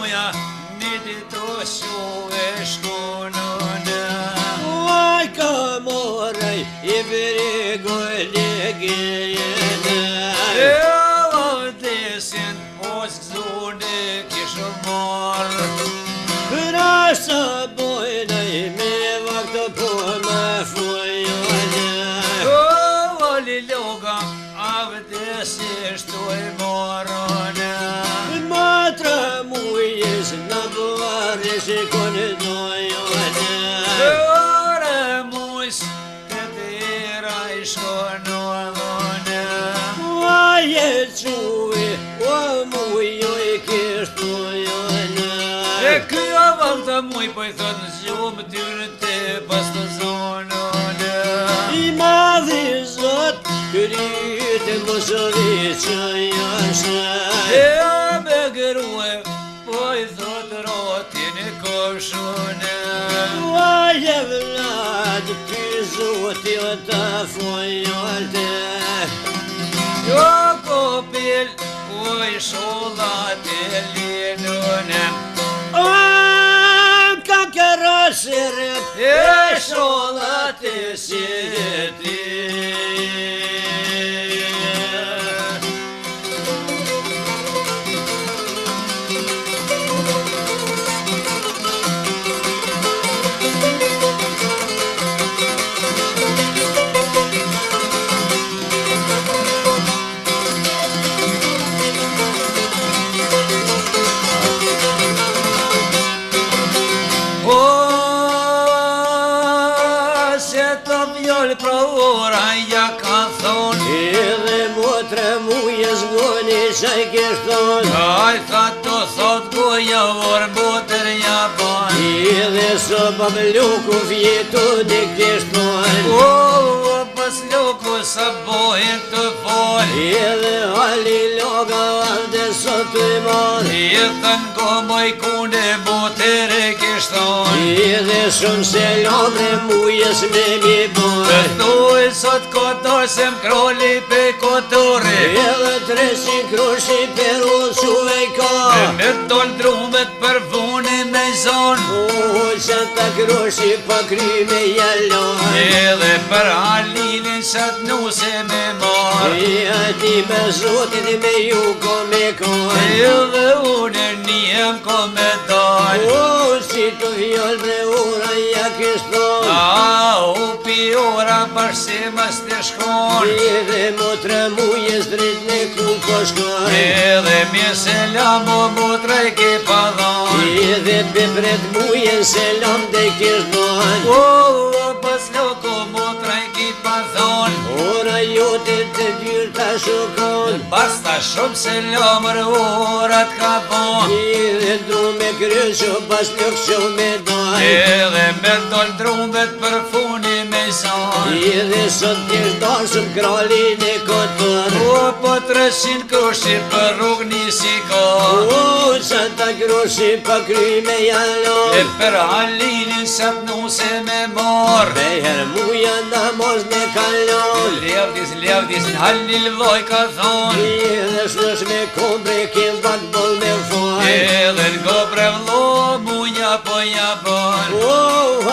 muja, një ditë shu e shkonone. Uaj ka moraj i brigo legene. E avdesin os gzune kishë marë. Rasa bojnaj me vaktë po me fujone. Vali loga avdesi shtoj marone. Matra mujës në bërë shikon dojone. Ore mujës të tira i shkonone. Uaj e quj, o mujoj kishtojone. E kjo vakta muj po i thot në zhumë tyrë të pas të zonone. I madhi zot, kryte mosëri që jashe. E me gërue po i thot rotin e koshune. Uaj e vlad, pizoti o ta fojolte. Jo kopil, po i sholat e linune. Ka kërësiret e sholat e sjeti. Pra ora ja ka thonë. Edhe motre muje zgoni qaj kishton. Aj tha të thot goja vor botër ja ban. Edhe so babluku vjetu dhe kishton. O, pas loku sa bohin të fol. Edhe ali loga valde sot të imon. I thën gomoj kunde botër e kishton. Edhe shumë se lomre mujes me mi bon. Të thuj sot kodosem kroli pe kotore. Edhe 300 krushi per unë shuve i ka. Me tol drumet për vuni me zon. O, qëta krushi pa kry me jallon. Edhe për halinin sat nuse me mar. I ati me zotin me ju ko me kon. Edhe une njem ko me dal. O, si të vjall bre ura ja kishton. U pi ora përsi mas të shkon. Edhe motre mujes drejt në ku po shkon. Edhe mje selam o motra i ke padhan. Edhe bebret mujen selam dhe kishton. O, pas loko motra i ke padhan. Ora jote të dyrë ta shukon. Basta shumë selam rë orat ka bon. Edhe dru me kryë që pas lëk që me doj. Edhe me dol drumbet për funi me zon. Edhe sot t'jesh dashëm kralin e kotër. O, po 300 krushi për rrug nisi ka. O, që ta krushi pa kry me jallon. E për halinin sat nuse me mar. Me her muja na mos me kalon. Levdis në halil voj ka thon. Edhe shnesh me kombre kim vak bol me foj. Edhe n'gobre vlo muja po ja bon. O,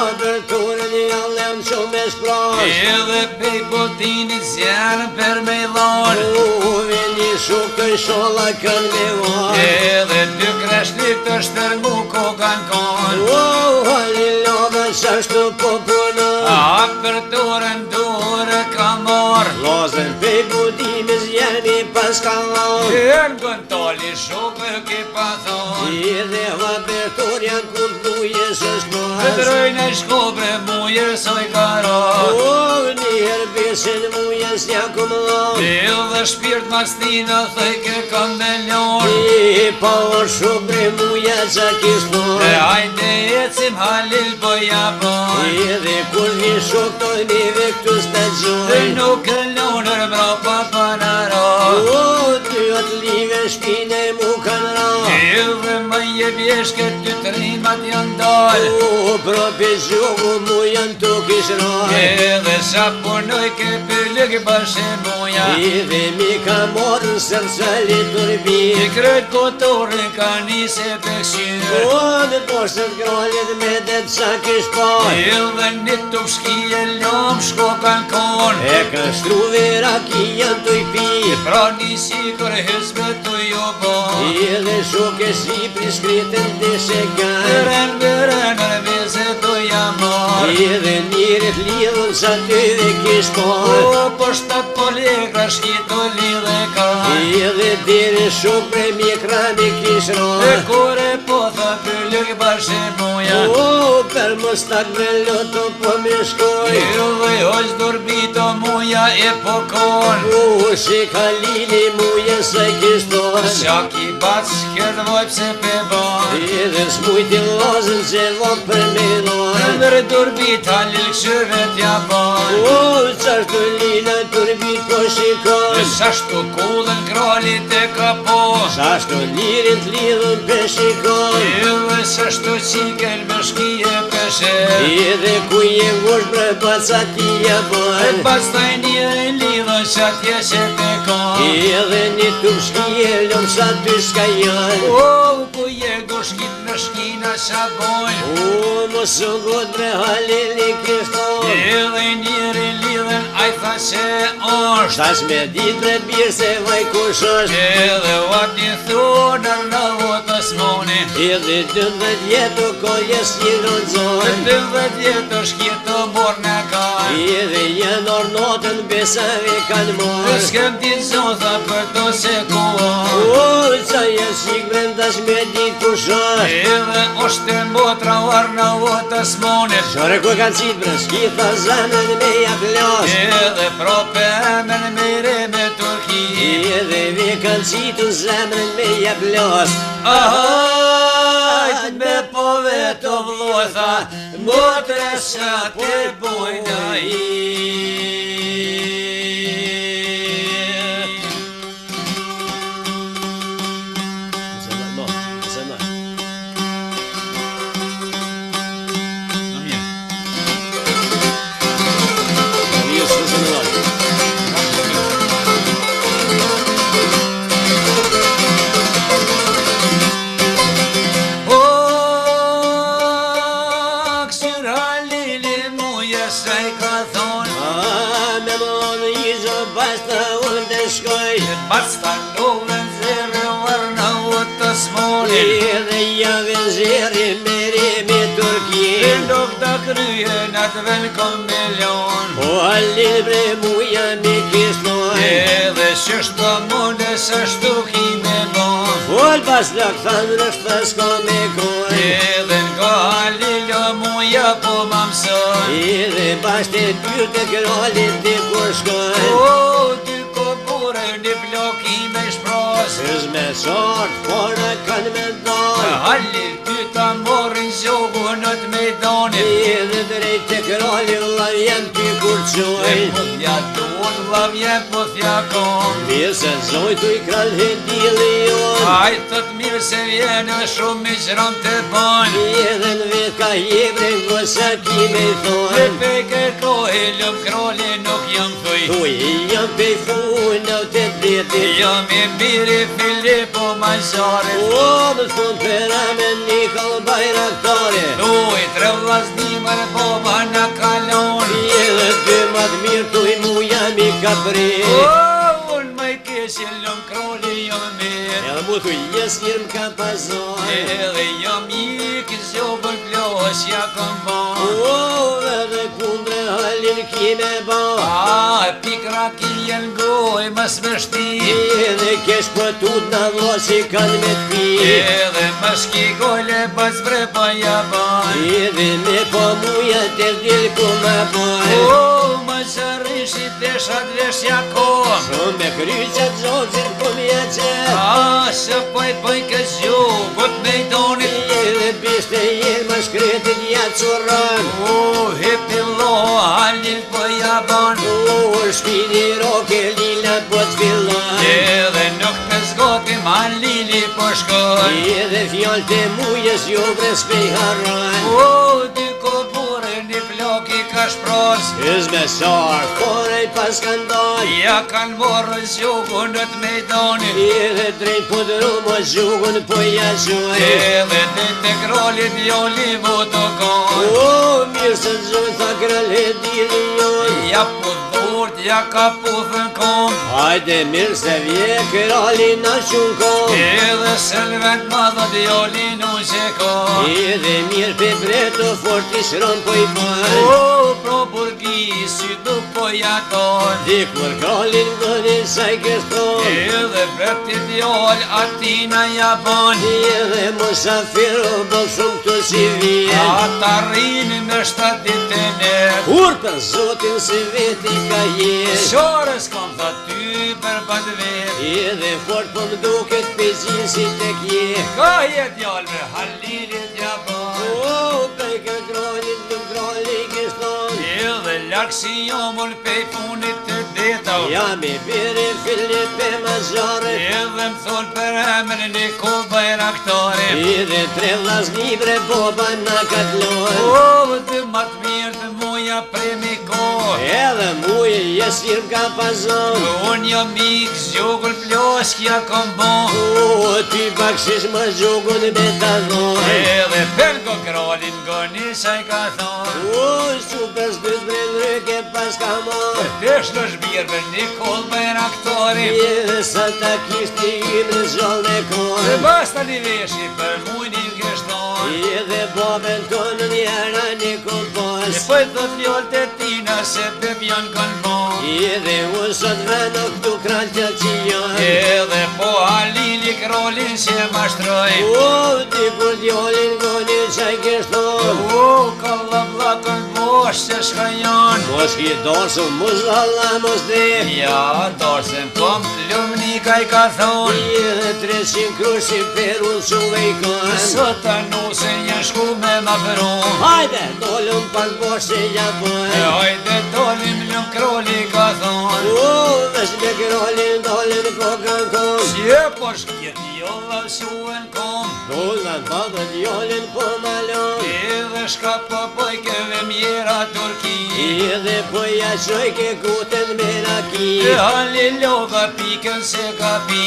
aberturën i allem që me shproj. Edhe pej botinit zjarë për me lon. O, veni shuk të sholla kën me vaj. Edhe 2 kreshlik të shtërmu kokan kon. O, hali loga qashtu po punën. A për dorën dore ka mar. Lozën pej budimës jemi pas kalon. E n'gëntali shukë ke pa thon. Edhe abertur janë kur mujes është Të mas. drojnë e shkobre muje soj ka rat. O, njëherë besin mujes ja kum lon. Edhe shpirt mastina thëj ke kam me lon. I pa o shubre muja qa kishton. E hajde ecim halil po ja bon. Edhe kur vi shok të njëve këtu s'ta Dhe gjoj. nuk e lonër mra pa panara. O, ty o të live shpine mu kanë ra. Edhe më je bjeshke ty të rimat janë dalë. O, propi zhugu mu janë tu kishra. Edhe sa punoj ke pëllëg bashe muja. Edhe mi ka morën sërcali turbi. I krejt kotore ka nise pekshyrë. O, në poshtën krallit me det sa kish par. Edhe një të pshkije lom shko kanë kon. E ka shtru vera ki janë të i pi. Pra nisi kër hëzbe të jo ban. Edhe shok e Shqipri shkritën deshe kanë. Veren në veze të jamar. Edhe njerit lidhën sa ty dhe kish par. O, po shtat po lekra shkito lidhe ka. Edhe diri shok pre mjekra me kish ra. E kore po tha pëllëg bashe muja. O, per mos tak me loto po me shkoj. Edhe hoq dorbito muja e pokon. O, shi ka lili muje se kish tor. Shaki bac këtë voj pse pe ban. Edhe s'mujti lazën që vop për me dor. Ndër dorbit halil këshyve t'ja ban. O, qashtu lina turbit po shikon. Shashtu kullën kralit e ka pon. Qashtu lirin t'lidhën pe shikon. Edhe shashtu qikel me shkije peshe. Edhe ku je vosh bre baca ti ja E ban. pastaj njëre lidhën qatje që pe kan. Edhe një tu shkije lom sa ty s'ka janë. O, ku je gushkit në shkina qa bojnë. O, mos u god bre halili kishton. Edhe njëri lidhën aj tha që është. Shtash me dit bre birë se vaj kush është. Edhe vat një thunër në votës moni. Edhe 12 jetë u koljes një ronzon. 12 jetë shkjetë morë në kaj. Edhe janë orë notën besave kanë marë. S'kem ti zotha për to se ku është. O, qa jenë shik brenda me dit kush është. Edhe është e mbotra varë në votës moni. Shore ku kanë qitë bre shkita zanën me ja plas. Edhe prope emën me re me Turki. Edhe ve kanë qitu zemrën me ja plas. Ahajt me po veto vlotha, motre sa te bojna i. Basta ndoven zere varna votës moni. Edhe jave zeri meri me Turki. Lok da kryen atë velkom milion. O halin bre muja me kishton. Edhe qështë mone se shtuki me bon. Fol pas lak thanë rështë s'ka me koj. Edhe nga halilo muja po ma mëson. Edhe bashte ty të kralit të kur shkoj. O, ty ko bure një bloki me shpros. Shme qartë pora kanë me dal. Halil ty ta morin zjogu në të mejdanit. Edhe drejt të kralit lav jem ty kur qoj. E po t'ja duon, lav jem po t'ja kom. Mirë se zojtu i kral hendili jon. Aj të mirë se vjene shumë i qëram të ban. Edhe në vet ka jebre ngosa ki me E thon. peke kohë lëm krali nuk jam thuj. Thuj jam pej funau të detit. Jam i biri Filipo Majzarit. O, më thon pera me Nikol Bajraktari. Thuj tre vllaznimër baba në kalon. Edhe dy mat mirë tuj mu jam i kapri. O, unë më i kesh lëm krali jam mirë. Edhe mu thuj jes njërë më ka pazon. Edhe jam i këzjobën plos ja kom ban. O, edhe kundre halin ki me ban. A, pikra ki jen goj mës më shti. Edhe kesh pëtut në vlo si kanë me t'pi. Edhe më shki gole bës bre pa ja ban. Edhe me po muja të dil ku me boj. O, më qërishit dhe shat veshja kom. Shumë me kryqat zotin ku mja qep. A, se poj këzjo, bët me i donit. Edhe bishte jelë më shkretin ja curan. O, hipi lo, halil po ja ban. O, shpini roke lila po t'fillan. Edhe nuk të shkojnë. Edhe fjallë të mujes jo vres pe i harrojnë. O, dy kobure një floki ka shpros. Zmesar, kore i pas kanë dalë. Ja kanë morë zjugun në të mejdonin. Edhe drejt po dërumo zhugun po ja qojnë. Edhe të krollit joli mu të konë. O, mirë se të zhojnë tha kralë dili jonë. Ja pu dhurt, ja ka puthën kom. Hajde mirë se vje kralli na qunë kom. Edhe selvent madhët joli nu që kom. Edhe mirë pe breto fort i shron po i bënë. O, pro burgi, si duk po jaton. Dikur krallin gënin sa i kërton. Edhe bretit jol atina ja bon. Edhe mosafiru bëll shumë këtu si vjen. Ata rrini në 7 ditë e net. Kur për zotin si veti ka jet. Shorës kom tha ty për bat vet. Edhe fort po m'duket pezin si tek je. Ka jet jol me halilit ja bon. O, pej ka krallin të kralli kështon. Edhe lakë si jomull pej punit të detau. Ja mi biri Filipe Mazare. Edhe më thonë për emrin e kol bajraktore. Edhe tre vllazni bre boba na katlon. O, të matë mirë të muja premi kohë. Edhe muje jesir ka pazon. Unë jam mik, zgjugull ploskja kom bon. O, ty bakshish më zhugun me ta dhon. Edhe pelko kralin goni sa i ka thonë. O, super s'dys bre ndryke pas ka mon. Desh në shbirë një kol bajraktore. Edhe sa ta kishti në zhall me kon. Dhe basta një veshi për mujnin kështon. Edhe boben tonë njera një kompos. Në pëjtë dhe fjoll të tina se pep janë kanë bon. Edhe unë sot vëno këtu kralë të që janë. Edhe po halili krolin se mashtroj. O, dikur djolin goni qaj kështon. O, kalla blakën bosh se shka janë. Mos ki dorsu muz Allah mos dek. Ja, dorsen kom lumni ka i ka thonë. Edhe 300 krushi per unë quve i kanë. Sot të nusen janë shku me ma përun. Hajde, dollum pak bosh se ja bëjnë. Hajde dolim lëm kroli ka thonë. O, vesh me krolin dollin ko kanë kon. Që po shkjet jo lavsuen kom. Dollan baba djolin po malon. Edhe shka po bojkeve mjera Turki. Edhe po ja qoj ke kuten me raki. E hali loga pikën se ka pi.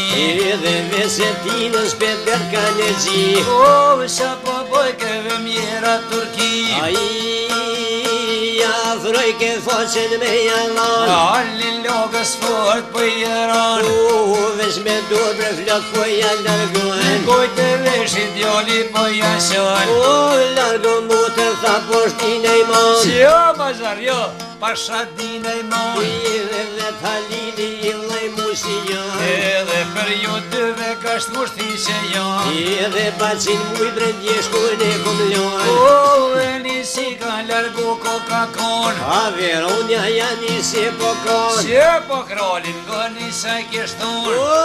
Edhe vesetinës pe derka në gji. O, shka po bojkeve mjera Turki. Ai, afroj ke faqen me jalan. Hali logës fort po i eran. O, vesh me dobre flok po ja largojnë. Gojtë e veshit djoli po jasën. O, largo mutër tha poshtin e imon. Si jo mazar jo, pasha din e mon. Edhe vet halili i vllai mushi janë. Edhe për ju dyve ka shmushti që janë. Edhe bacin muj brendjeshkun e kum lojnë. O, e nisi ka largu Coca-Con. A Veronja janë nisi po kon. Si po krolin goni sa i kishton. O,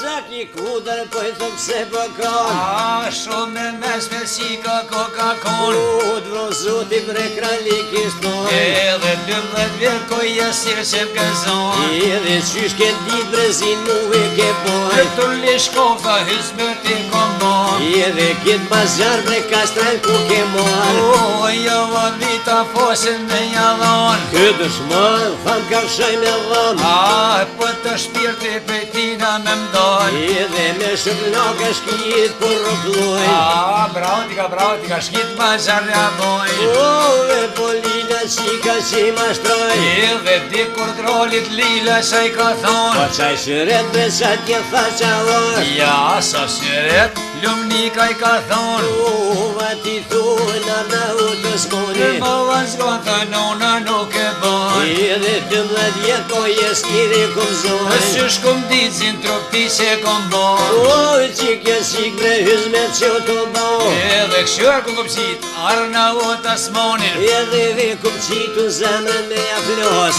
cak i kudër po i thëm se po kon. A, shumë me mesme si ka Coca-Con. O, dvrozuti bre krali kishton. Edhe 12 vjet ko jasir që m'gëzon. Edhe qysh ke dit brezin mu e ke E bojnë. të lishkofta hizmeti kombon. Edhe kit mazjar bre kastran ku ke marë. O, jo vita fosin me jalon. Këtë shmën, tham ka fshoj me dhëm. A, po të shpirti për tina me mdoj. Edhe me shëllaka shkijit por rëploj. A, bravo tika, shkit ma gjarja boj. O, e polina qika që i mashtroj. Edhe dikur krolit lila që i ka Po thonë. qaj shëret bre qa tje tha qa var. Ja, sa syret, lumni ka i ka thonë. O, vati thuna na u të Në smoni. më vazhgon të nona nuk e boj. Edhe 12 vjet ko jes kiri kum zoj. Së shkum dizin trupi që kom boj. O, qikja qik bre hizmet që të bo. Edhe këshuar ku këpësit, arna o të asmonin. Edhe ve kum qitu zemrën me aflos.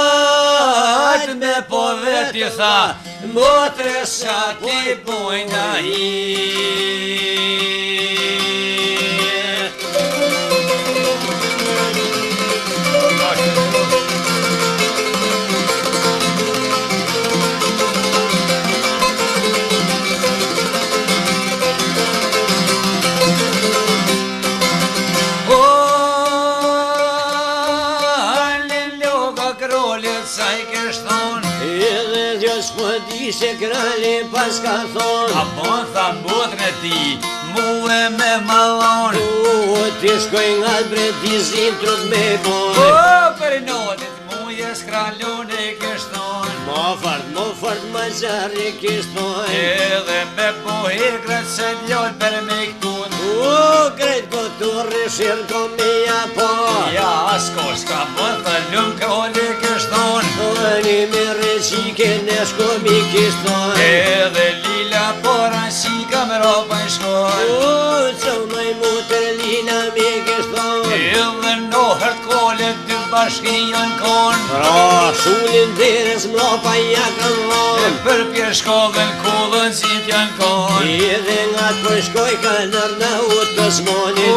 Hajt me po veti tha, motre sa ti bojna i. se krali pas ka thon A bon tha motrën e ti, mu e me malon Ti shkoj nga bretizin trut me bon Për notit mu jes kralun e kishton Mo fart ma zari kishton Edhe me po hekret se ljot për me këtun Krejt këturri shirë komija po Ja s'ko s'ka më të lëm kroli kishton Një me reqike në shkomi kishton Edhe lila pora si kam ropa i shkon Që maj mutër lina mi kishton Edhe nohër t'kollet dy bashkion kon Pra shullin deres mlopa ja kan von Për pjeshkovën kullën si t'jan kon Edhe nga t'për shkoj ka nërna u të smoni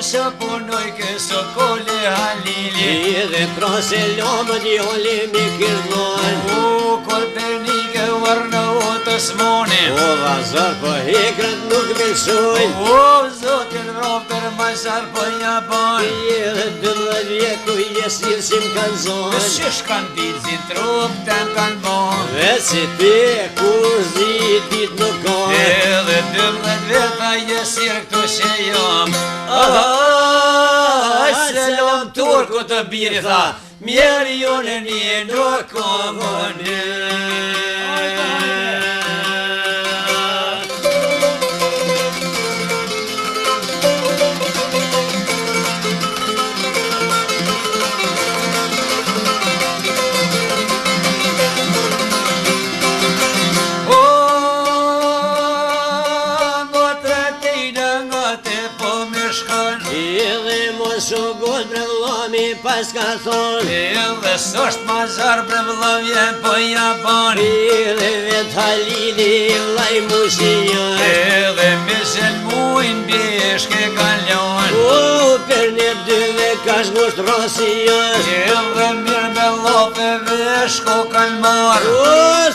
Së punoj këso kole halili Edhe pra se lomët joli mi kishton Kolpernike varnë o të smoni Vazar për hekret nuk milsojn Zotin ropër ma sarë për një ban Edhe 12 vjeku jesir si m'kan zon Që shkan ditë si trup të m'kan bon Vetë si ti kur zitit nuk kon Edhe 12 veta jesir këtu që jam Selam turku të biri tha Mjeri jone një nuk komone Pas ka thon Edhe s'osht ma zarë bre vëllavje po ja bon Edhe vet halili laj mushion Edhe misen mujnë bishke kalon Per një dyve ka shgusht rosion Edhe mirë me lopeve shko kalmar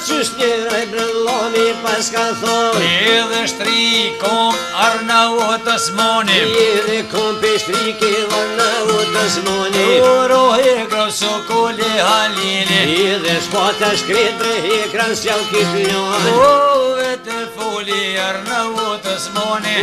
Qysh njëraj brëllomi pas ka thon Edhe shtrikom arna o të smoni Edhe kom pe shtrike varna u të smoni Uro hekra so kole halini Edhe shpata shkret bre hekra s'jau kisht ljon Vete foli arna o të smoni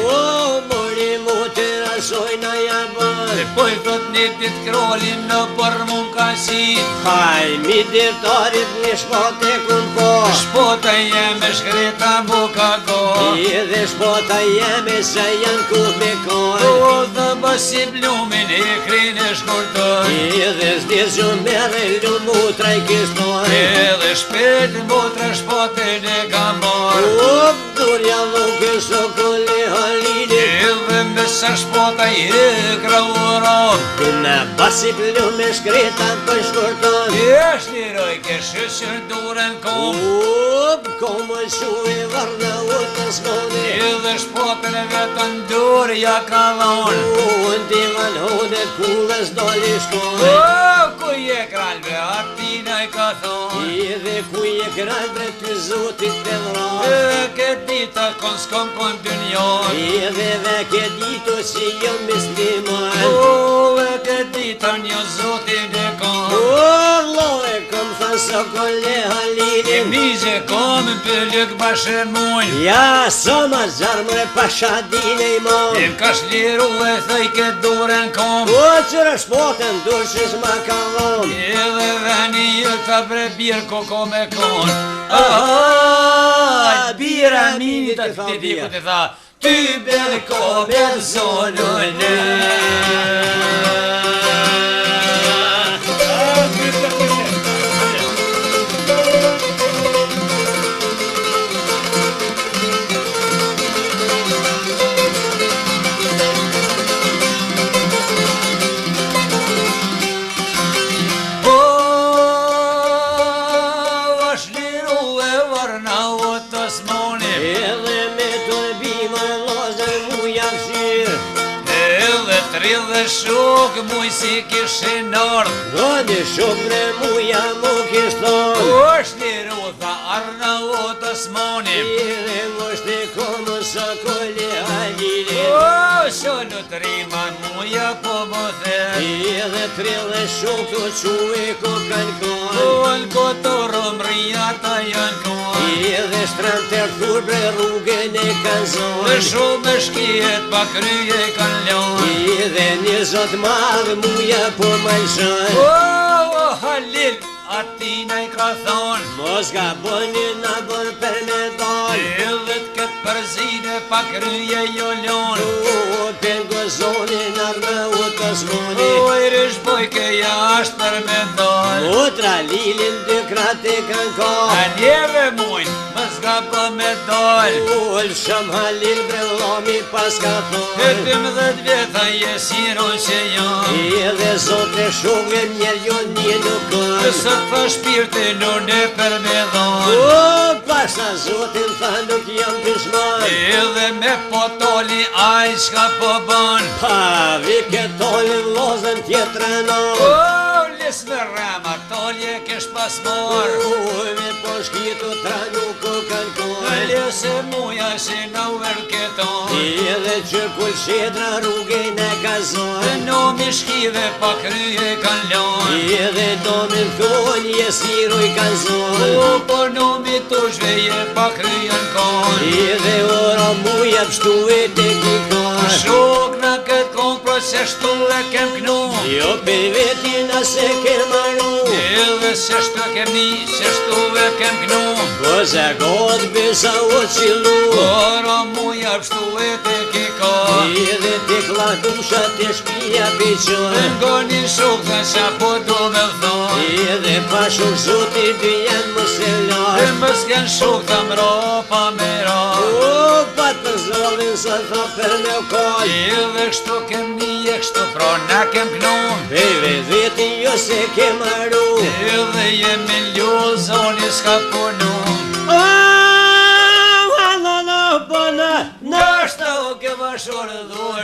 Mori mutër asoj na jabon Poj thot një dit krolin në për mun ka si Haj mi dirtarit një shpate kun po Shpota jeme shkreta mu ka go Edhe shpota jeme se janë kuh me kon Dhe basi blumin e krin e shkurton Edhe s'dir që mere lumu traj kishton Edhe shpet motra shpoten e ka mor Durja dhuke shokole halini Edhe me sa shpota i hekra uron Në basi plume shkreta për shkurton Esh një roj ke shëshër duren kom Komë shu e varna u të smoni Edhe shpotën e vetën dur ja ka dhon Në divan hodet kullës doli shkon Ku je kralve atina i ka thon Edhe ku je kralve ty zotit të dhron Ke dita kon s'kom kon dynjon Edhe dhe ke dito si jo mislimon Ke dita një zotin e kon Love kom tha së kole halini Mizhe kom për lëk bashkë mujn Ja so ma zarmëre pashadine i mon Ka shliru e thëj ke duren kom Qërë shpotën dushës ma ka dhon Edhe veni e ta bre birë koko me kon Bira mini të të diku të tha Ty bel ko bel zonën Shok muj si kishin ardh Në shok bre muja mu kishton është një rutha arna o të smoni Edhe mështë e komë së kole halini Shonu trima muja po më the Edhe trille shumë të quë ku kanë kohë Kuan kotorë mria ta janë kohë Edhe shtran të rthur rrugën e kanë zonë Dhe shumë shkijet pa kryje kanë ljonë Edhe një zot madhë muja po malshën Halil, atina i ka thonë Mos ka bëni na bën për me dal Edhe t'ket përzine pa kryje jo ljonë Pengo zonin arme u të smoni I rish bojke jashtë për me ndonë Otra lilin dy krate kanë ka A njeve mujnë, më s'ka për me dollë Ull sham halil brellami pas ka thonë 18 vjeta jesiron që janë Edhe zote shumë njerë jo një nuk kanë Kësë të shpirti lune për me dhonë Pasha zotin tha nuk jam dushman Edhe me potoli aj qka po bën Pa vi ketolin lozën tjetra në Lis me rama, tolje kesh pas mor Me po shkitu tra nuk o kanë kohë Lis e muja si në verketon Edhe që kull shedra rrugën e ka zonë Nomi shkive pa kryje kan lon Edhe do me thonë jesiru i ka zonë Po nomi të zhveje pa kryjen kon Edhe ora muja pështu e te kikon Shok në këtë kon pro se shtu e kem knu Jo pe vetina se ke maru Edhe se shtu e kem ni, se shtu e kem knu Po se god besa o qilu Ora muja pështu e te kikon Edhe te klakusha te shpia piqon Ngoni shok dhe qa po do me thon Edhe pa shuk zoti dy janë më se larë Më s'ken shok të mro pa me ra Pa të zëllin sa tha për me u kaj Edhe kështu kem ni e kështu pro na kem knu Peve veti jo se ke maru Edhe jemi lju zoni s'ka punu Halala bëna Nashta o ke bashorë dhur